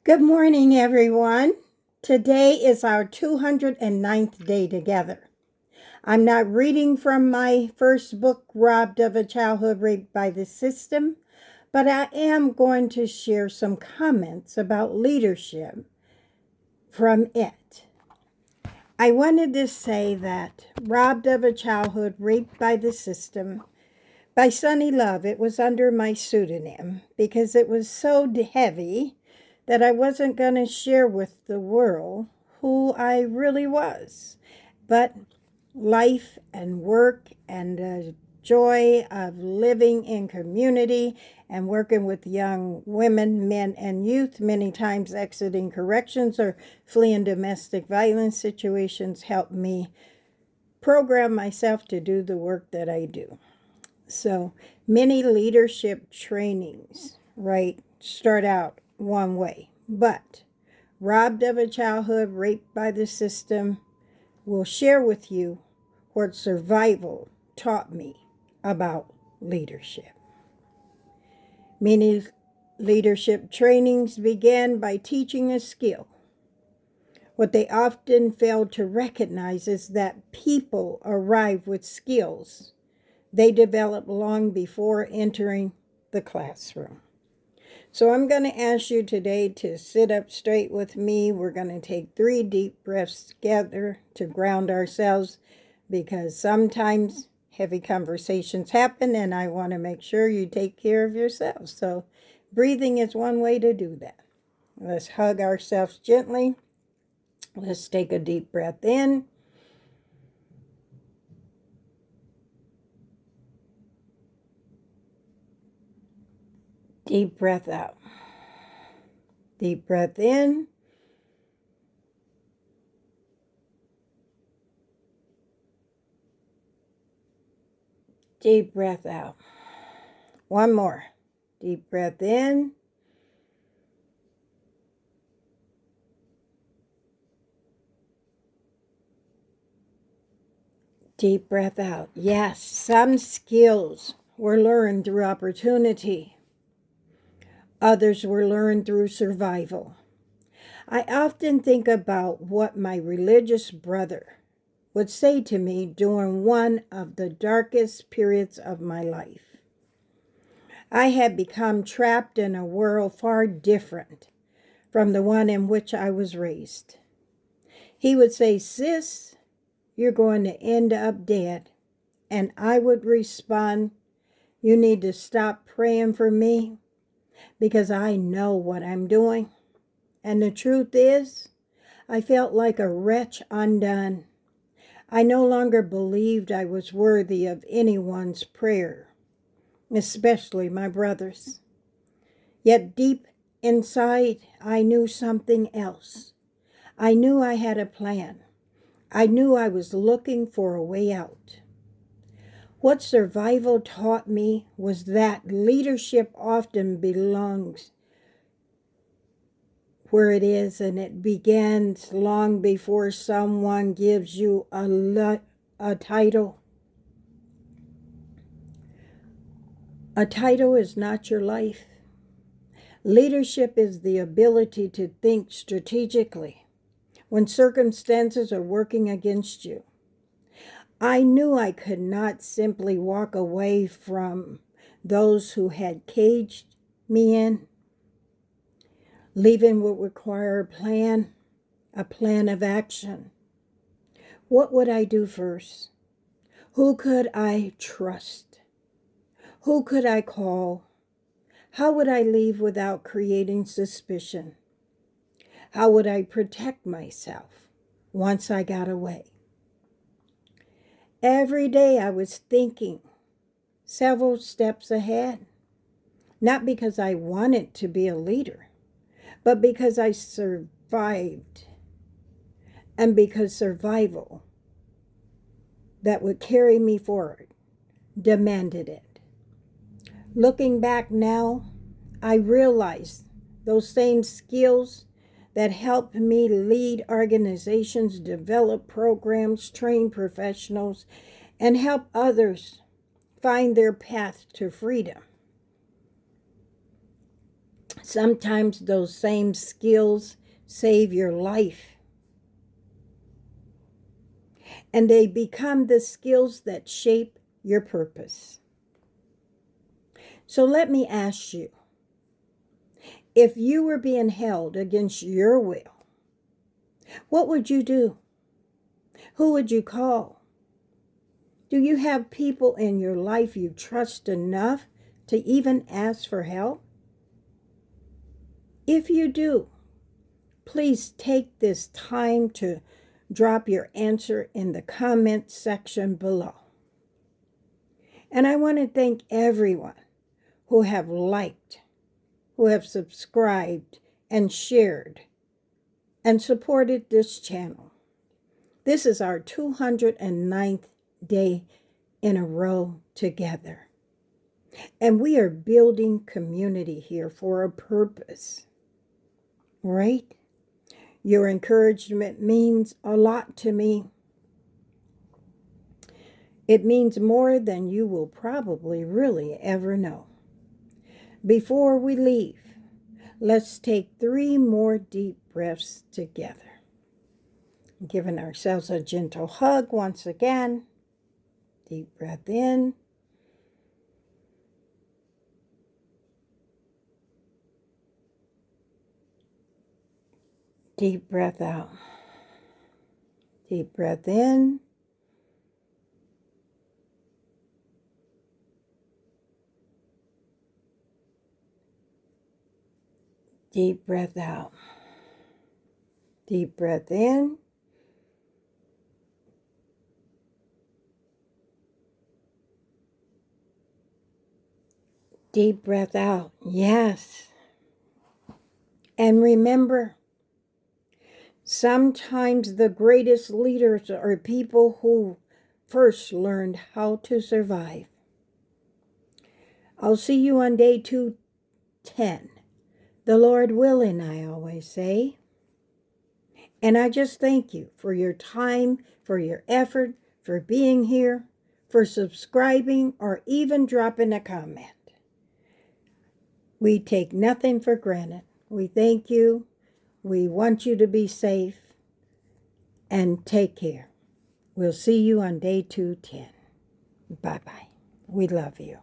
Good morning, everyone. Today is our 209th day together. I'm not reading from my first book, Robbed of a Childhood Raped by the System, but I am going to share some comments about leadership from it. I wanted to say that Robbed of a Childhood Raped by the System by Sunny Love, it was under my pseudonym because it was so heavy that I wasn't going to share with the world who I really was. But life and work and the joy of living in community and working with young women, men, and youth, many times exiting corrections or fleeing domestic violence situations, helped me program myself to do the work that I do. So many leadership trainings, right, start out one way, but Robbed of a Childhood Raped by the System will share with you what survival taught me about leadership. Many leadership trainings began by teaching a skill. What they often fail to recognize is that people arrive with skills they develop long before entering the classroom. So I'm going to ask you today to sit up straight with me. We're going to take 3 deep breaths together to ground ourselves because sometimes heavy conversations happen and I want to make sure you take care of yourselves. So breathing is one way to do that. Let's hug ourselves gently. Let's take a deep breath in. Deep breath out. Deep breath in. Deep breath out. One more. Deep breath in. Deep breath out. Yes, some skills were learned through opportunity. Others were learned through survival. I often think about what my religious brother would say to me during one of the darkest periods of my life. I had become trapped in a world far different from the one in which I was raised. He would say, "Sis, you're going to end up dead." And I would respond, "You need to stop praying for me because I know what I'm doing." And the truth is, I felt like a wretch undone. I no longer believed I was worthy of anyone's prayer, especially my brother's. Yet deep inside, I knew something else. I knew I had a plan. I knew I was looking for a way out. What survival taught me was that leadership often belongs where it is, and it begins long before someone gives you a title. A title is not your life. Leadership is the ability to think strategically when circumstances are working against you. I knew I could not simply walk away from those who had caged me in. Leaving would require a plan of action. What would I do first? Who could I trust? Who could I call? How would I leave without creating suspicion? How would I protect myself once I got away? Every day I was thinking several steps ahead, not because I wanted to be a leader, but because I survived, and because survival that would carry me forward demanded it. Looking back now, I realize those same skills that help me lead organizations, develop programs, train professionals, and help others find their path to freedom. Sometimes those same skills save your life, and they become the skills that shape your purpose. So let me ask you, if you were being held against your will, what would you do? Who would you call? Do you have people in your life you trust enough to even ask for help? If you do, please take this time to drop your answer in the comment section below. And I want to thank everyone who have liked, who have subscribed and shared and supported this channel. This is our 209th day in a row together. And we are building community here for a purpose, right? Your encouragement means a lot to me. It means more than you will probably really ever know. Before we leave, let's take 3 more deep breaths together. Giving ourselves a gentle hug once again. Deep breath in. Deep breath out. Deep breath in. Deep breath out. Deep breath in. Deep breath out. Yes. And remember, sometimes the greatest leaders are people who first learned how to survive. I'll see you on day 210. The Lord willing, I always say. And I just thank you for your time, for your effort, for being here, for subscribing, or even dropping a comment. We take nothing for granted. We thank you. We want you to be safe. And take care. We'll see you on day 210. Bye-bye. We love you.